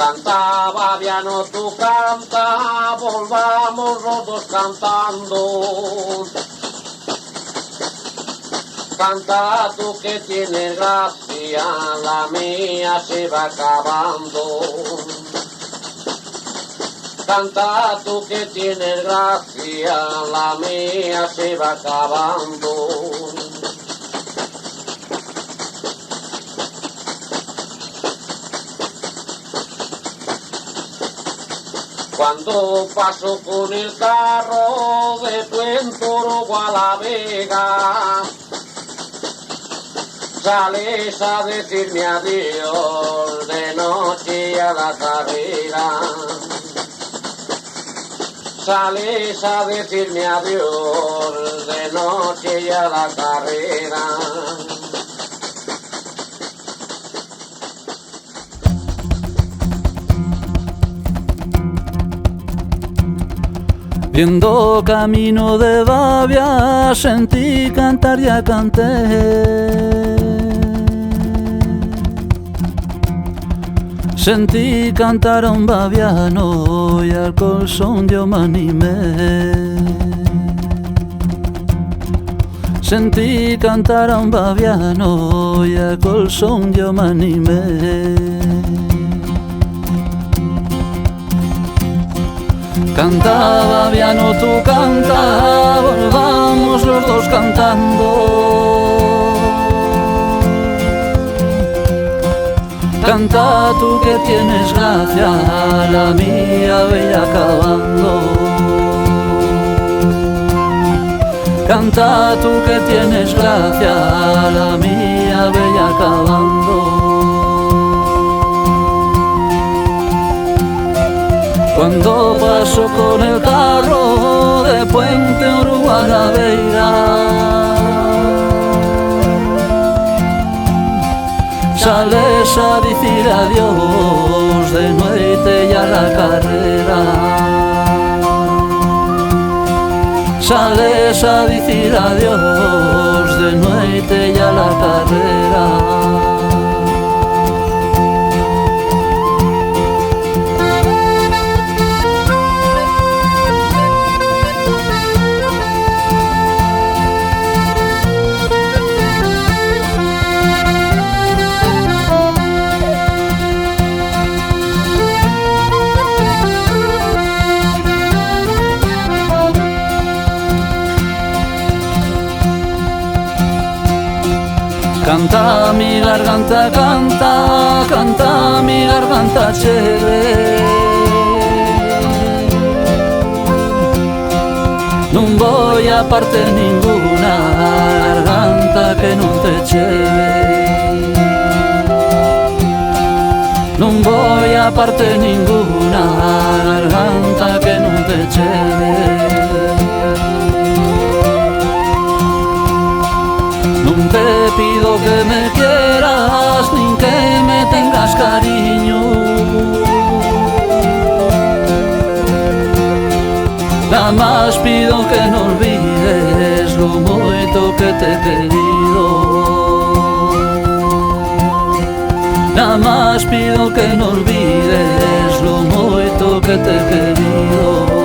Canta, babiano, tú canta, volvamos los dos cantando. Canta tú que tienes gracia, la mía se va acabando. Canta tú que tienes gracia, la mía se va acabando. Cuando paso con el carro de Puente Oro a La Vega, sales a decirme adiós de noche y a la carrera. Sales a decirme adiós de noche y a la carrera. Viendo camino de Babia, sentí cantar y ya canté. Sentí cantar a un babiano y al colzón yo me animé. Sentí cantar a un babiano y al colzón yo me animé. Canta, babiano, tú canta, volvamos los dos cantando. Canta tú que tienes gracia, la mía vaya acabando. Canta tú que tienes gracia, la mía vaya acabando. Cuando paso con el carro de Puente Oro a La Vega, sales a decir adiós de noche y a la carrera. Sales a decir adiós de noche y a la carrera. Canta mi garganta, canta, canta mi garganta chévere. No voy a parte ninguna garganta que no te cheve. No voy a parte ninguna garganta que no te cheve. No te pido que me quieras ni que me tengas cariño. Nada más pido que no olvides lo mucho que te he querido. Nada más pido que no olvides lo mucho que te he querido.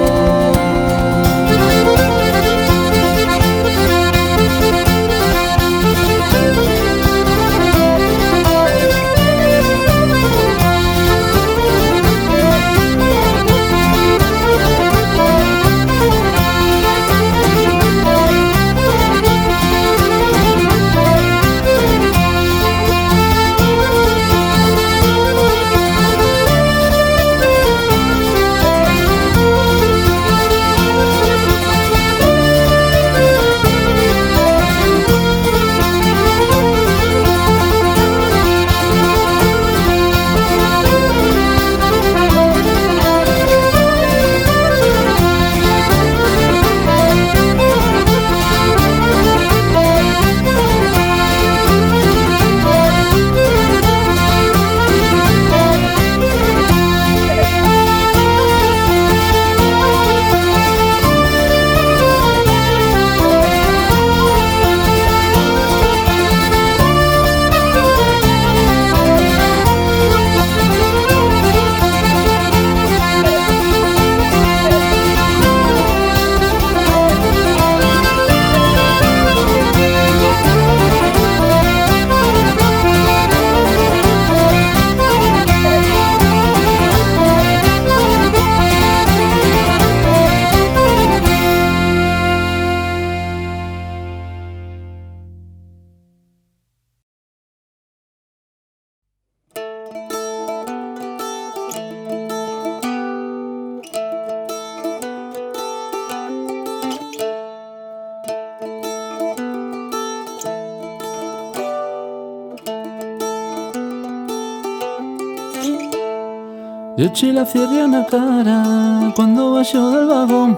Yo la cierre na cara cuando baixo del vagón.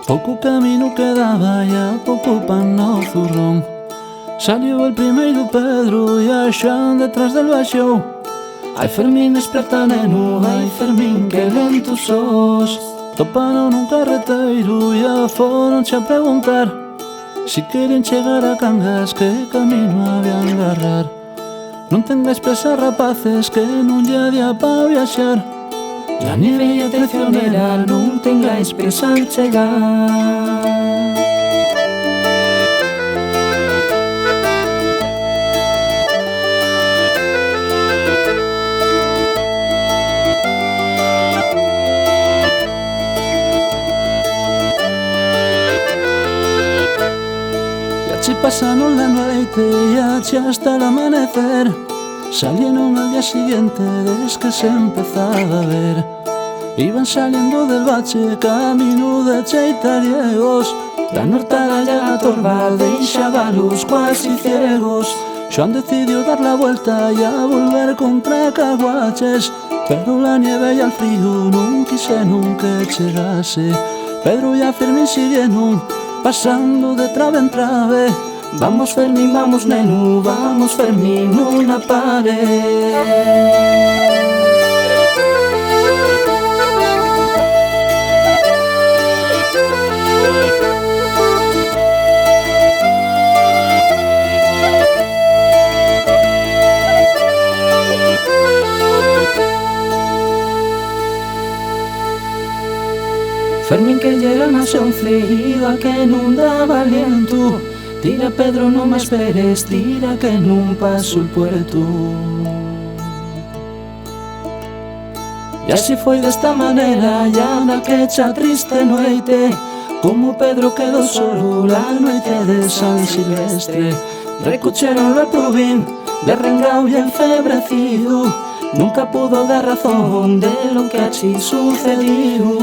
Pouco camino quedaba ya, pouco pan no zurrón. Salió el primeiro Pedro e a Xoan detrás del baixou. Ai Fermín, desperta neno, ai Fermín, que lento sos. Toparon un carreteiro e a foronche a preguntar si queren chegar a Cangas, que camino habían agarrar. Non tengáis presa, rapaces, que non lle día pa viaxar. La nieve é traicionera, non tengáis presa en chegar. Si pasaron la noite e ache hasta el amanecer. Salieron al día siguiente desde que se empezaba a ver. Iban saliendo del bache camino de Cheitariegos. La nortada ya a Torval deixábalos cuasi ciegos. Xoan decidió dar la vuelta y a volver contra Caguaches, pero la nieve y el frío non quixeron que chegase. Pedro y a Fermín siguieron pasando de trave en trave. Vamos Fermín, vamos neno, vamos Fermín, non a pare. Fermín que llega nas 11 iba que non daba aliento. Tira Pedro, non me esperes, tira que non paso el puerto. E así foi desta maneira, ya naquecha triste noite, como Pedro quedou solo la noite de San Silvestre. Recocheron al Prubín, derrengao e enfebrecido, nunca pudo dar razón de lo que así sucedió.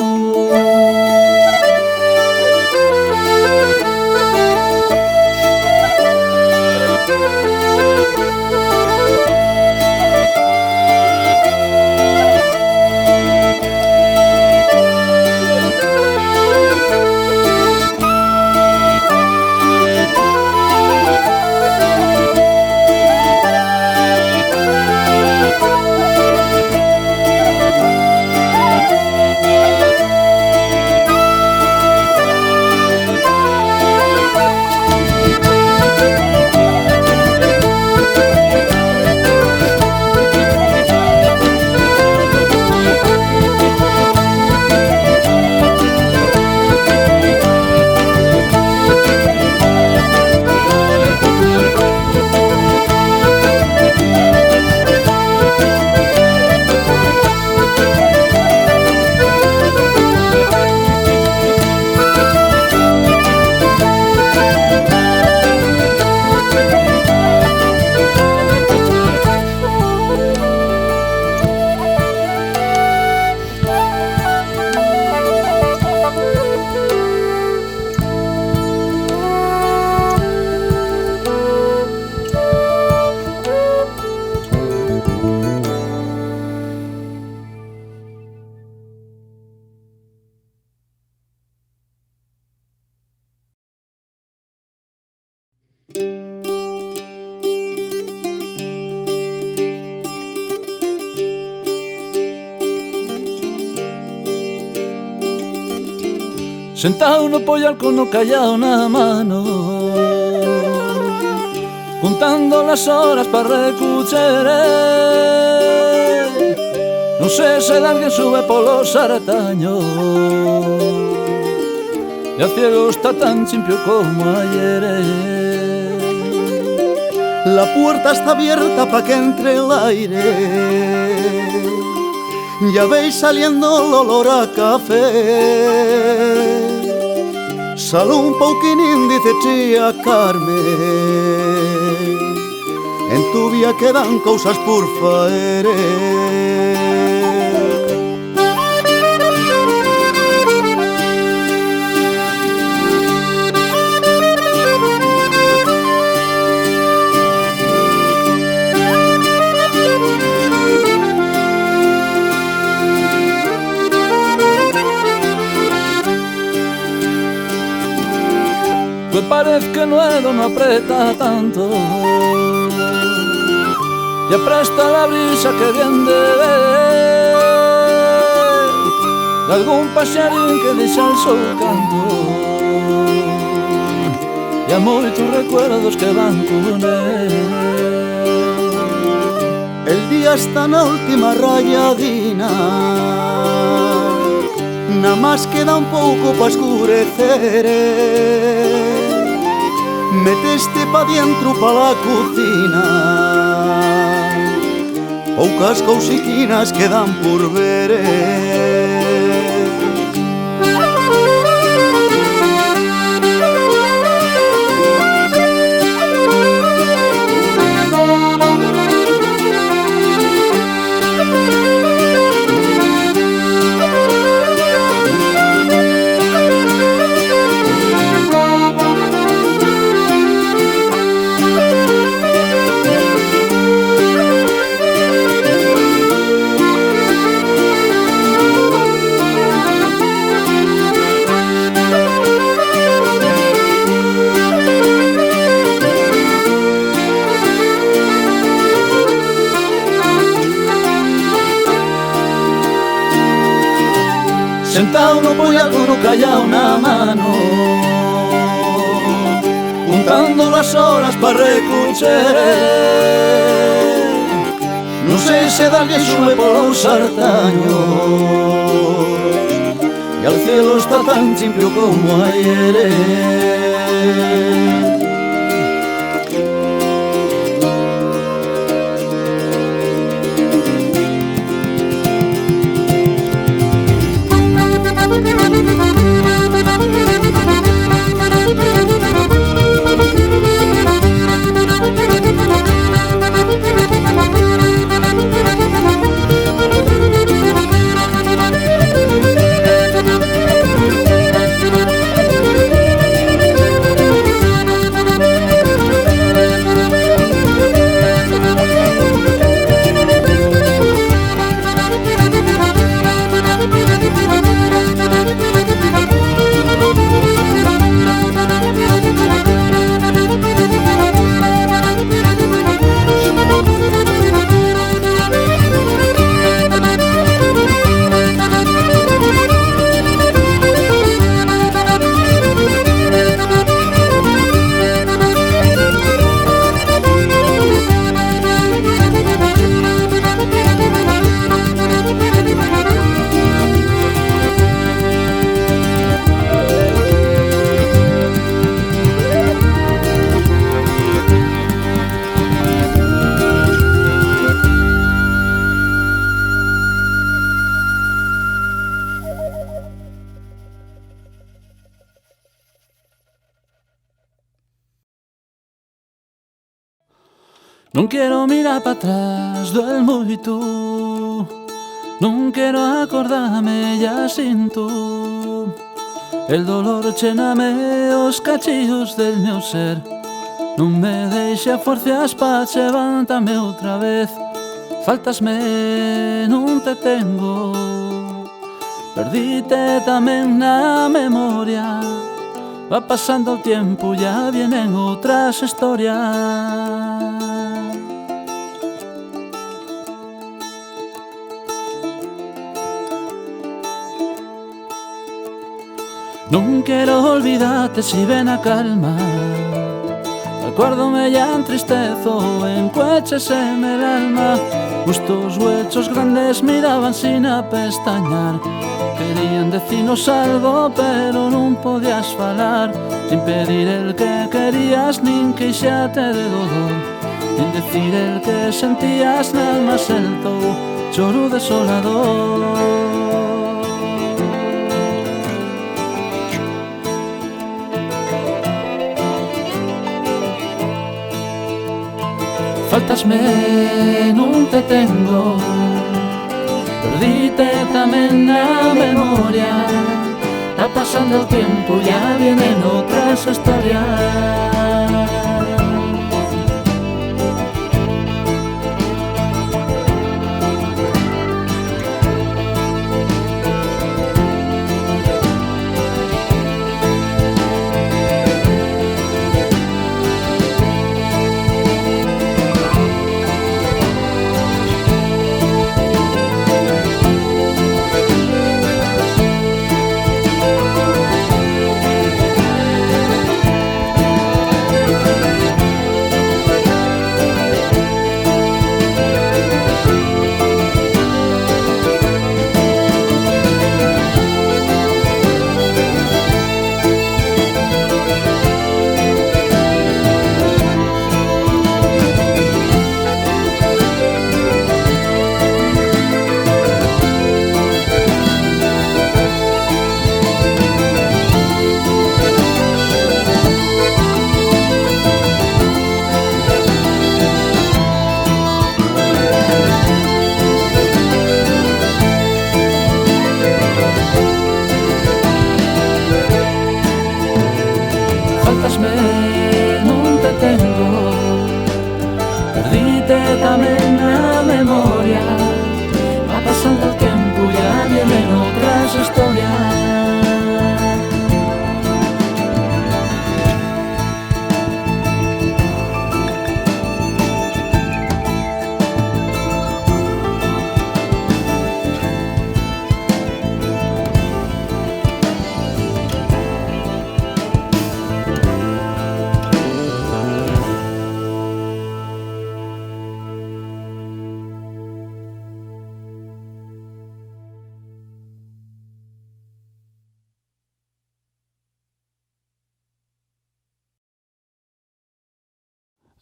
Sentado no pollar con no callao na mano, contando las horas para recuchere. Non sei se alguén sube polos arataños e o cielo está tan chimpio como ayer. La puerta está abierta pa' que entre el aire. Ya veis saliendo el olor a café. Sale un pauquinín, dice tía Carmen, en tu vida quedan cosas por faer. pues parece que nuevo no aprieta tanto. Ya presta la brisa que viene de algún paxarín que deixa o seu canto. E há moitos recuerdos que van con él. El día está na última rayadina, na más queda un pouco pa escurecer. Meteste pa dientro pa la cocina, poucas cousiquinas quedan por ver. Sentado no pollado, no callao na mano, juntando las horas pa recocher. Non sei se dalle xuve polos sartaños, e al cielo está tan chimpio como ayer. Non quero mirar para atrás do moito, non quero acordarme, ya sinto el dolor chéname os cachillos del meu ser. Non me deixa forcias pa levántame outra vez. Faltasme, non te tengo, perdite tamén na memoria. Va pasando o tiempo, ya vienen outras historias. Non quero olvidarte si ven a calma, acuérdome ya entristezo, encuécheseme el alma. Gustos huechos grandes miraban sin apestañar, querían decinos algo pero non podías falar, sin pedir el que querías nin queixate de dolor, nin decir el que sentías na alma seltou choro desolador. Faltasme, non te tengo, perdite tamén na memoria. Está pasando el tiempo, ya vienen otras historias.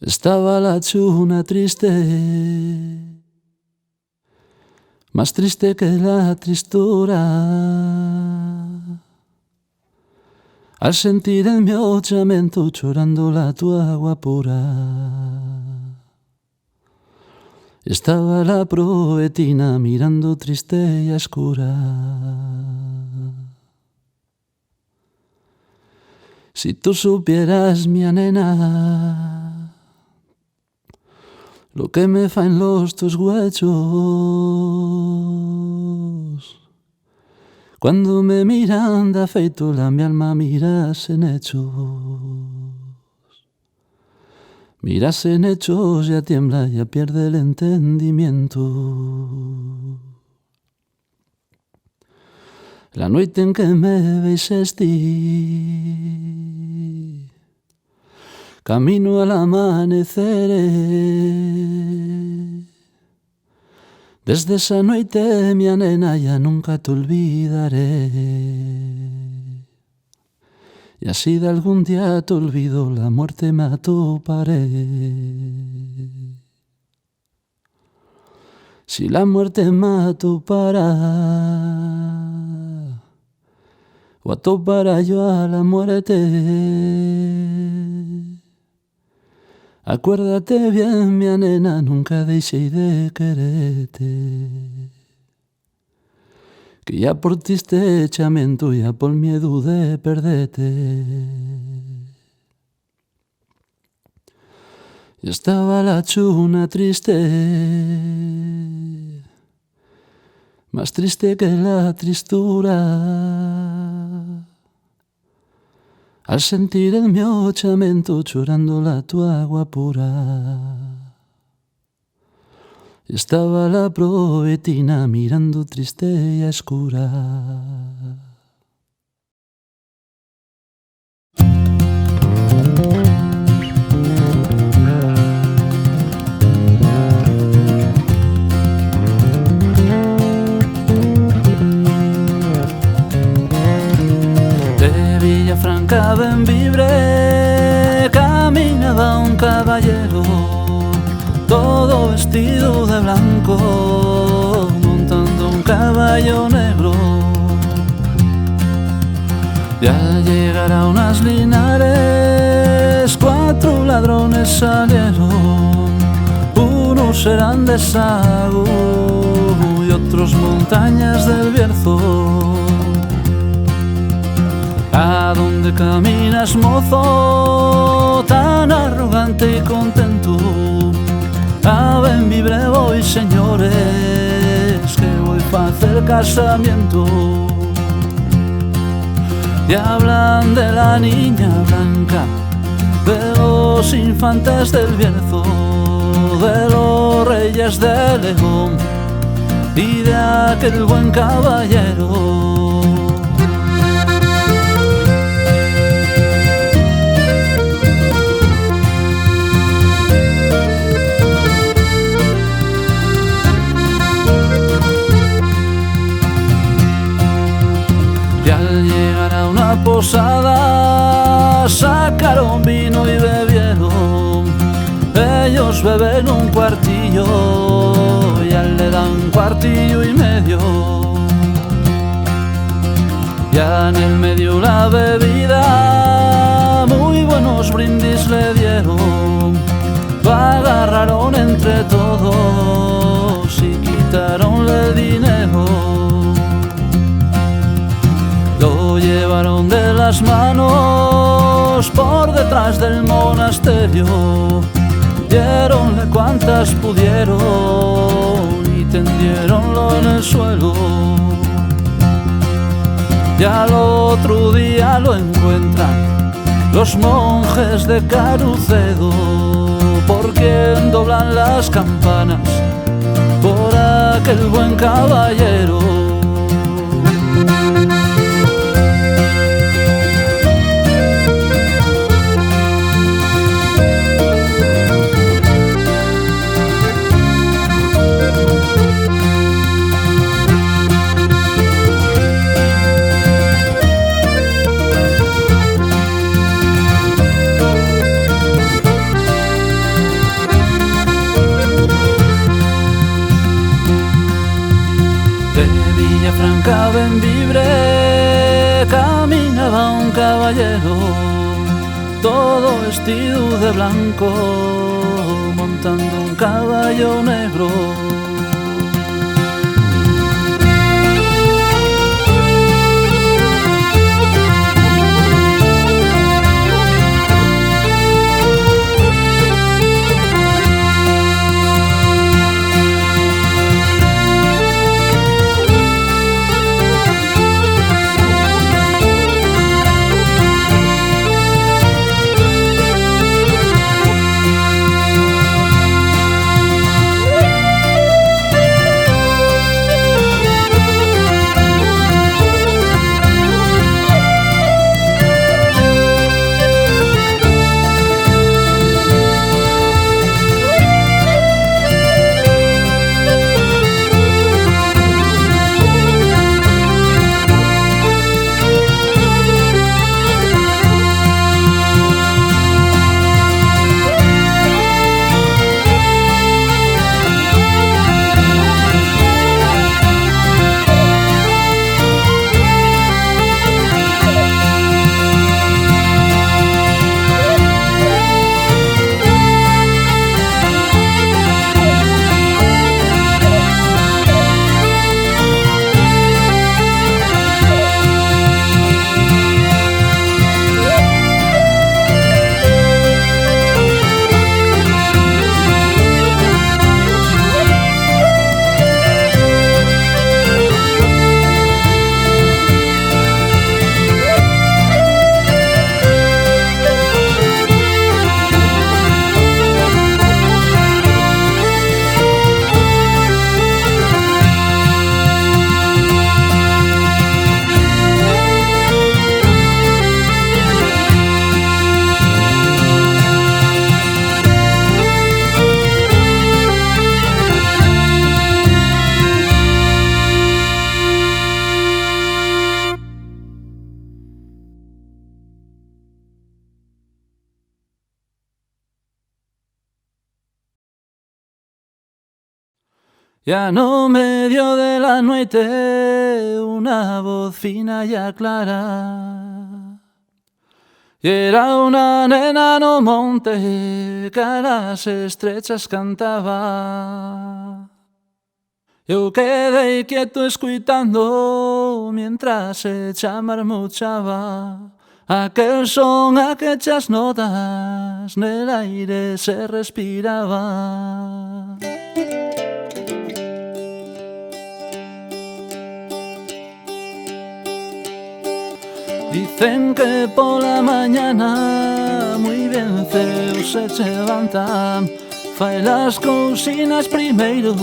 Estaba la chuna triste, más triste que la tristura, al sentir el mio lamento llorando la tu agua pura. Estaba la proetina mirando triste y oscura. Si tú supieras, mi nena, lo que me faen los tus huechos cuando me miran de afeito, la mi alma miras en hechos. Miras en hechos, ya tiembla, ya pierde el entendimiento. La noite en que me beisesti, camino al amanecer. Desde esa noite, mi nena, ya nunca te olvidaré. Y así de algún día te olvido, la muerte me atoparé. Si la muerte me atopara, o atopara yo a la muerte, acuérdate bien, mi nena, nunca dejé de quererte. Que ya por ti este echamento, ya por miedo de perderte. Y estaba la chuna triste, más triste que la tristura, al sentir el mio lamento llorando la tu agua pura. Estaba la proetina mirando triste y oscura. De Villafranca Bembibre caminaba un caballero, todo vestido de blanco, montando un caballo negro. Y al llegar a unas linares, 4 ladrones salieron. Unos eran de Sago y otros montañas del Bierzo. ¿A dónde caminas, mozo, tan arrogante y contento? A Bembibre voy, señores, que voy pa' hacer casamiento. Y hablan de la niña blanca, de los infantes del Bierzo, de los reyes de León y de aquel buen caballero. Posada sacaron vino y bebieron. Ellos beben un cuartillo y a él le dan cuartillo y medio. Ya en el medio la bebida, muy buenos brindis le dieron. Lo agarraron entre todos y quitaronle el dinero. Lo llevaron de las manos por detrás del monasterio, dieronle cuantas pudieron y tendieronlo en el suelo. Y al otro día lo encuentran los monjes de Carucedo, por quien doblan las campanas por aquel buen caballero. boca ben libre caminaba un caballero, todo vestido de blanco, montando un caballo negro. Ya no medio de la noite una voz fina y clara, y era una nena no monte que a las estrechas cantaba. Eu quedei quieto escuitando mientras se marmuchaba aquel son, aquellas notas nel aire se respiraba. Dicen que por la mañana muy bien se levanta, fai las cocinas primero,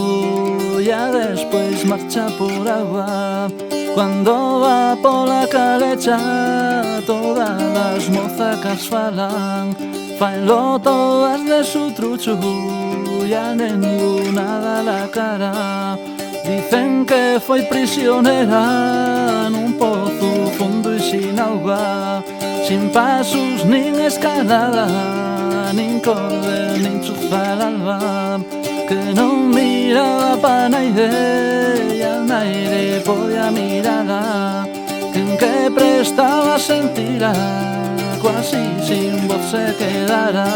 ya después marcha por agua. Cuando va por la calecha, todas las mozacas falan, failo todas de su trucho, ya ninguna da la cara. Dicen que foi prisionera nun pozo fondo e sin auga, sin pasos nin escalada, nin cordel, nin chuzal alba, que non miraba pa naide e a naide podía mirala, que en que prestaba a sentira, quasi sin voz se quedara.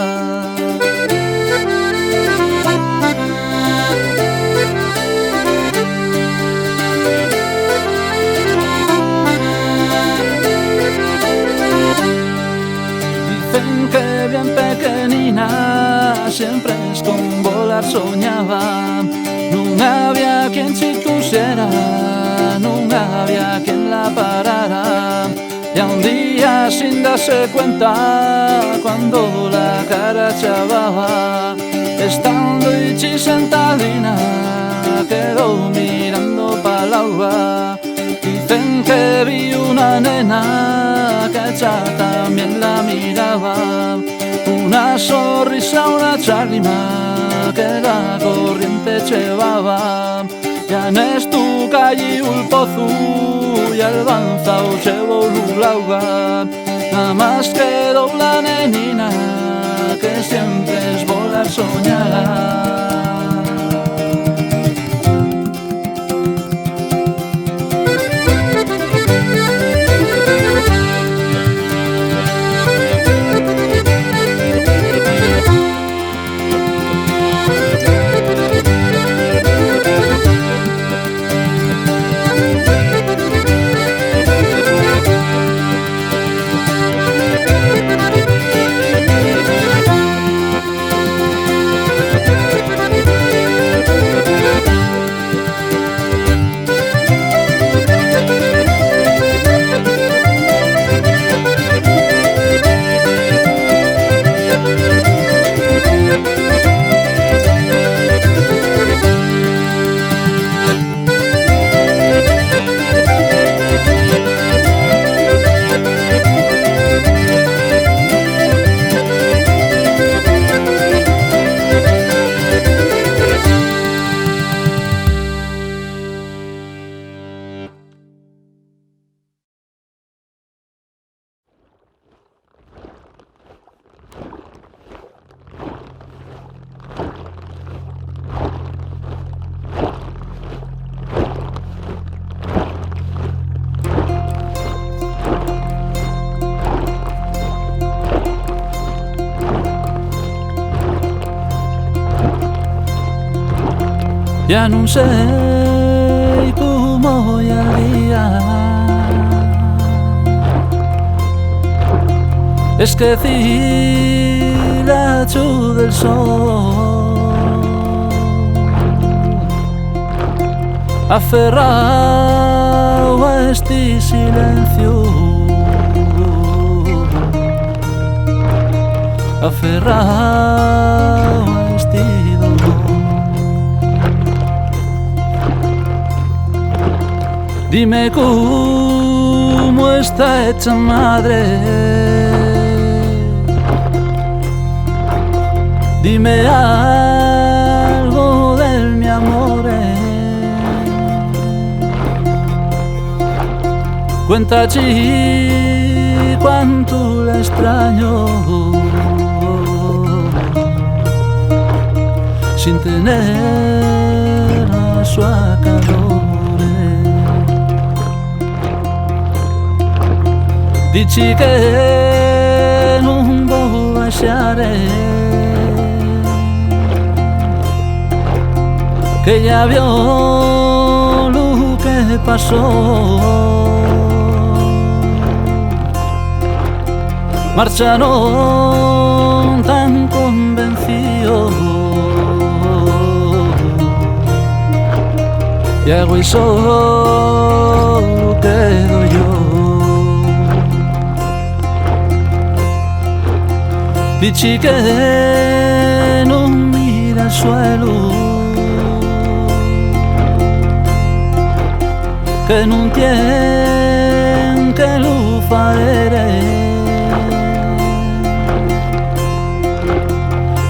Dicen que bien pequeñina siempre es con volar soñaba, non había quien chicusiera, non había quien la parara. Y a un día sin darse cuenta, cuando la cara chavaba, estando ichi sentadina, quedó mirando pa la agua. Dicen que vi una nena que ella también la miraba, una sonrisa, una lágrima que la corriente llevaba. Ya en tu calle un pozo y al banzao llevo l'auga, nada más quedó la nenina que siempre es volar soñada. Ya non sei como hoy al día. Esqueci la luz del sol, aferrado a este silencio, aferrado a este dolor. Dime cómo está hecha madre, dime algo del mi amore. Cuéntaci cuánto la extraño sin tener a su calor. Dici che non vuoi lasciare, che ya vio lo que pasó. Marcharon tan convencidos y hago y solo quedo yo. Dici che non mira al suelo, che non tiene che lo fare,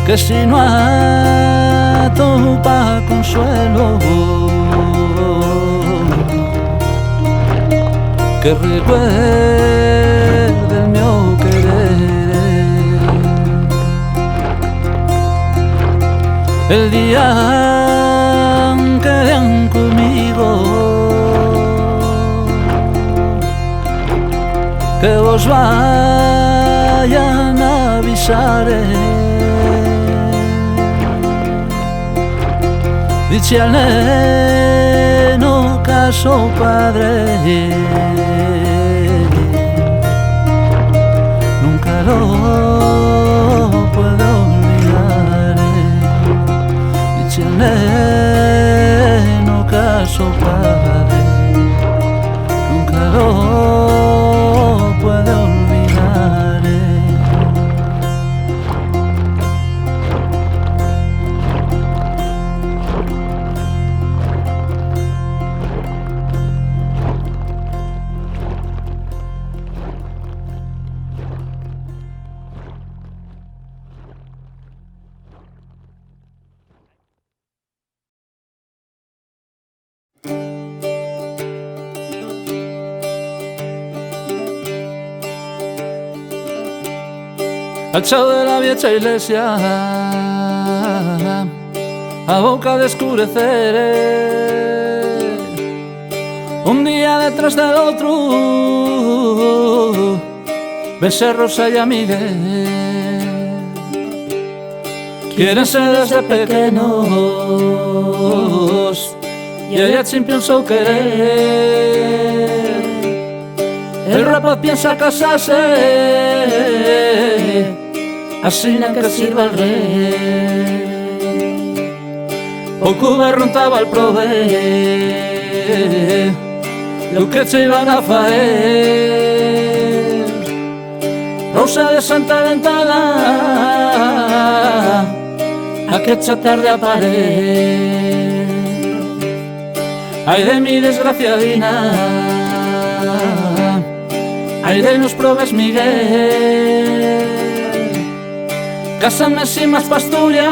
che si no ha topa consuelo, che recuerde el mio querer. El día que den conmigo, que vos vayan a avisar. Dice al neno caso padre, nunca lo puedo olvidar. Dice al neno caso padre, nunca lo puedo olvidar. Al chao de la vieja iglesia, a boca de escurecer, un día detrás del otro, besé Rosa y a Miguel. Quieren ser desde pequeños y ella siempre pensó querer. El rapaz piensa casarse, así na que sirva el rey. Poco berruntaba el prove, lo que se iban a faer. Rosa de Santa Dentada, aquella tarde a pared. Ay de mi desgraciadina, ay de los probes Miguel. Cásame sin más pasturias,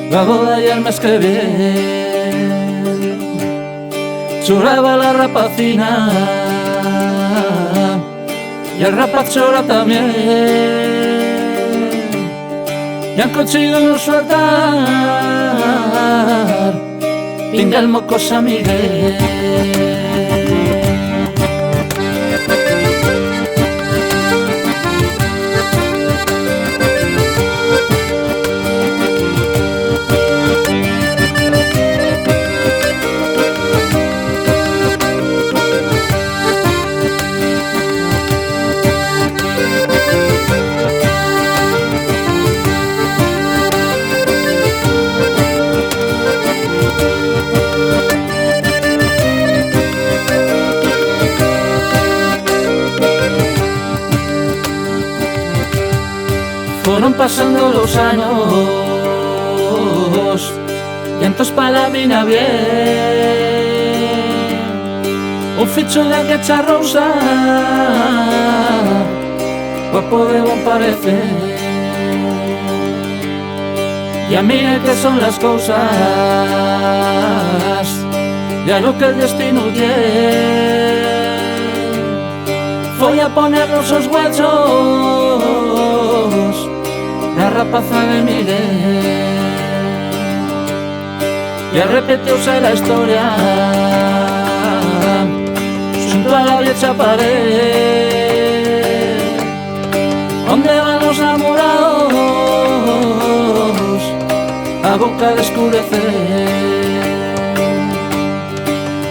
la boda y el mes que viene. Choraba la rapacina y el rapaz chora también. Y han conseguido no soltar, pinga el mocos a Miguel. pasando los años y entonces para mí no bien un ficho de que echa rosa guapo de buen parecer. Y a mí que son las cosas ya lo que el destino tiene. Voy a poner los huesos la rapaza de Miguel y a repetirse la historia junto a la vieja pared donde van los enamorados a boca de escurecer.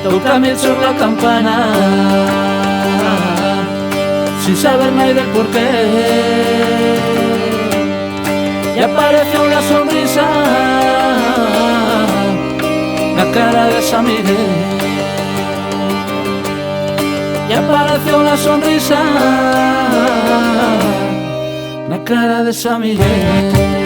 Toca mucho la campana sin saber nada del porqué y apareció una sonrisa la cara de San Miguel. Y apareció una sonrisa la cara de San Miguel.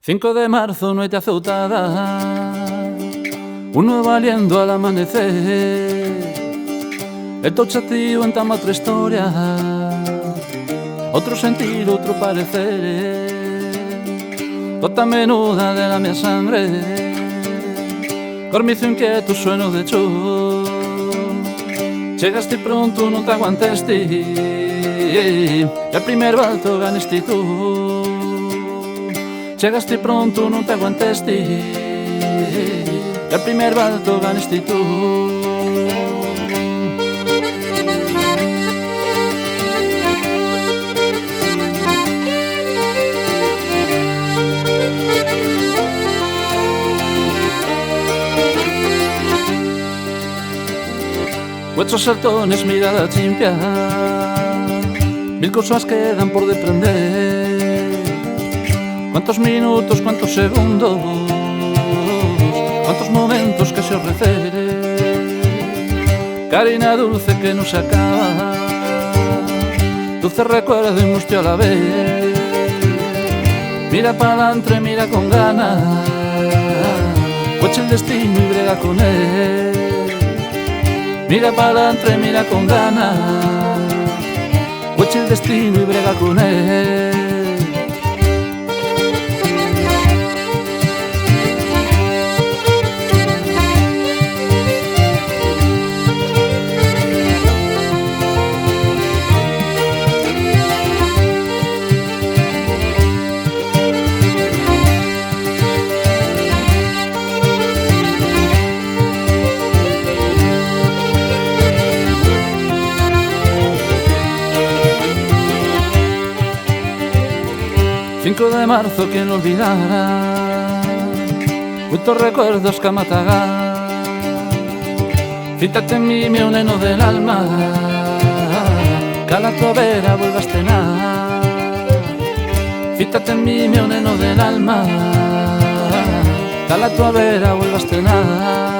...5 de marzo, noche azoutada, un nuevo aliento al amanecer. El tochatío entama otra historia, otro sentir, otro parecer. Gota menuda de la mia sangre, cormizo inquieto, sueno de cho. Llegaste pronto, no te aguantaste, y el primer balto ganaste tú. Llegaste pronto, no te aguantaste, el primer balto ganaste tú. Huechos saltones, mirada chimpia, mil cosas quedan por deprender. Cuántos minutos, cuántos segundos, cuántos momentos que se ofrecen. Carina dulce que no se acaba, dulce recuerdo y mustio a la vez. Mira para adelante, mira con ganas, coche el destino y brega con él. Mira para adelante, mira con ganas, coche el destino y brega con él. De marzo, quien lo olvidara, muchos recuerdos que mataga. Fíjate en mí, mi neno del alma, cala tu vera, vuelva a estrenar. Fíjate en mí, mi neno del alma, cala tu vera, vuelva a estrenar.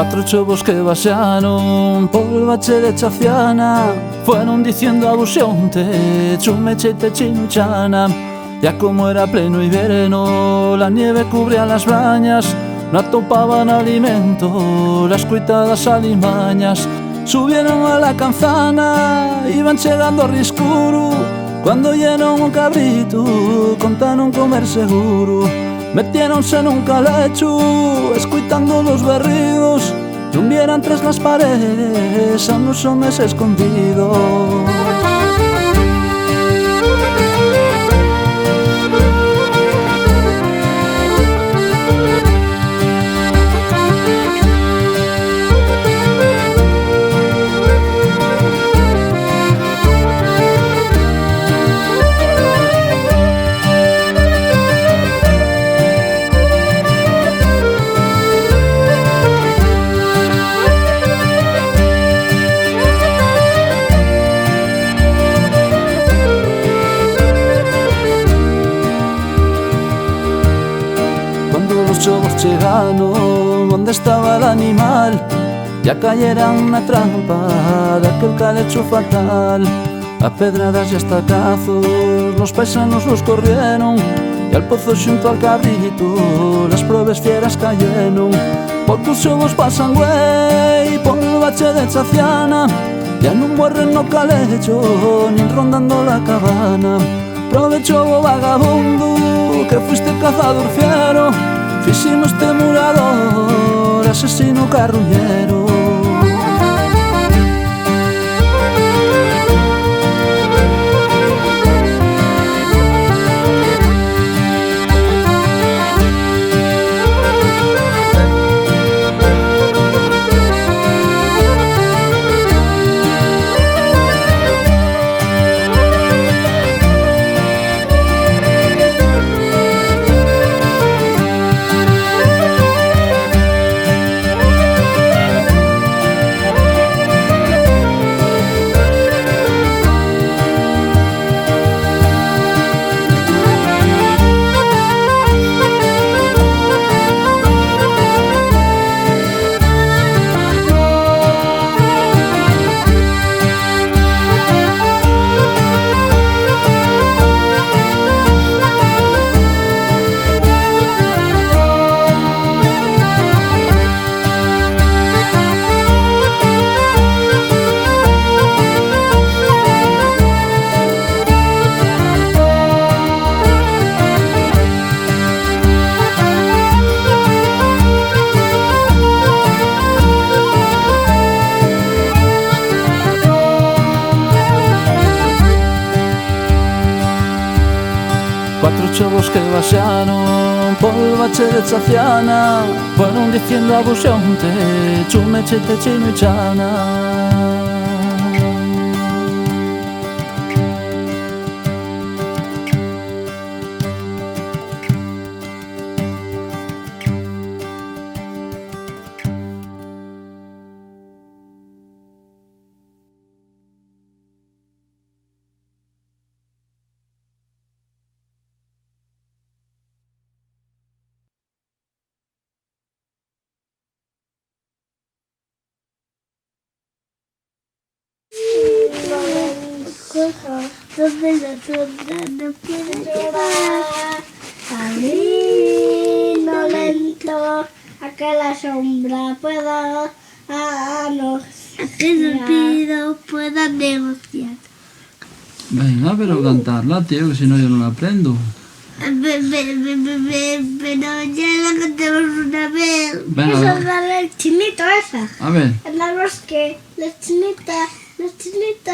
Cuatro chovos que baixaron pol bache de Chaciana fueron dicindo a buxonte chume cheite chinuchana. Ya como era pleno invierno, la nieve cubría las brañas, no atopaban alimento las cuitadas alimañas. Subieron a la canzana, iban chegando ao riscuro, cuando llenon un cabrito, contaron comer seguro. Metiéronse nun calecho, escuitando los berridos, non vieran tras las paredes a unos homes escondidos. Chovos chegaron onde estaba el animal, ya cayeran na trampa daquel calecho fatal. A pedradas y hasta cazos los paisanos los corrieron, y al pozo xunto al cabrito las probes fieras cayeron. Porque os chovos pasan güey por el bache de Chaciana, ya non muerren no calecho nin rondando la cabana. Prove chovo vagabundo que fuiste cazador fiero, fiximos temurador, asesino carruñero. Cuatro chovos que baixaron pol bache de Chaciana fueron diciendo a buxonte chume cheite chino y chana. Donde la sombra no puede llegar, camino lento a que la sombra pueda a que el pido pueda negociar. Venga, pero cantarla, tío, que si no yo no la aprendo. Pero ya la cantamos una vez. Venga, Esa va. es la del chinito esa. A ver. En el bosque, la chinita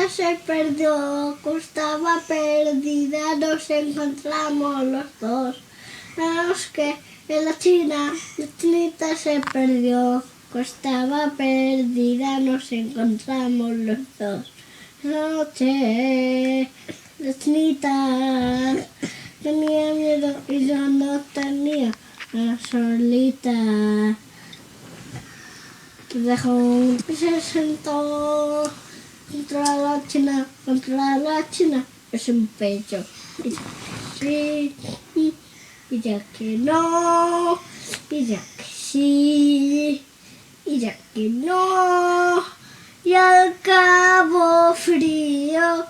se perdió, estaba perdida, nos encontramos los dos. En el bosque, en la chinita se perdió, estaba perdida, nos encontramos los dos. Esa noche, la chinita tenía miedo y yo no tenía, solita. Dejó y se sentó contra la china, es un pecho. Y sí, y ya que no, y ya que sí, y ya que no. Y al cabo frío,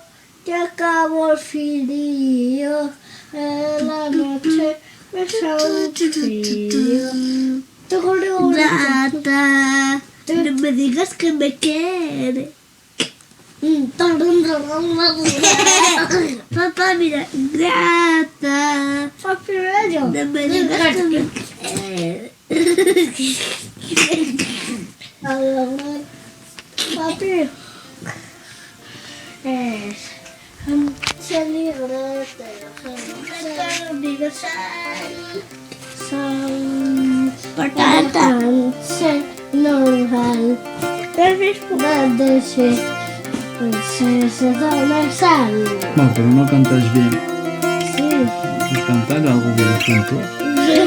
y al cabo el frío, en la noche me sale frío. Gata, no me digas que me quiere. Papá, mira, gata. Papi, no me digas que me quiere. Papi, es celebrate el aniversario. Son patata, normal. Resplandece, se dona sal. No, pero no cantas bien. Sí. ¿Quieres cantar algo bien juntos? Pero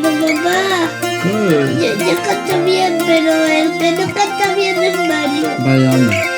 mamá, ¿Qué? yo canto bien, pero el que no canta bien es Mario. Vaya, anda.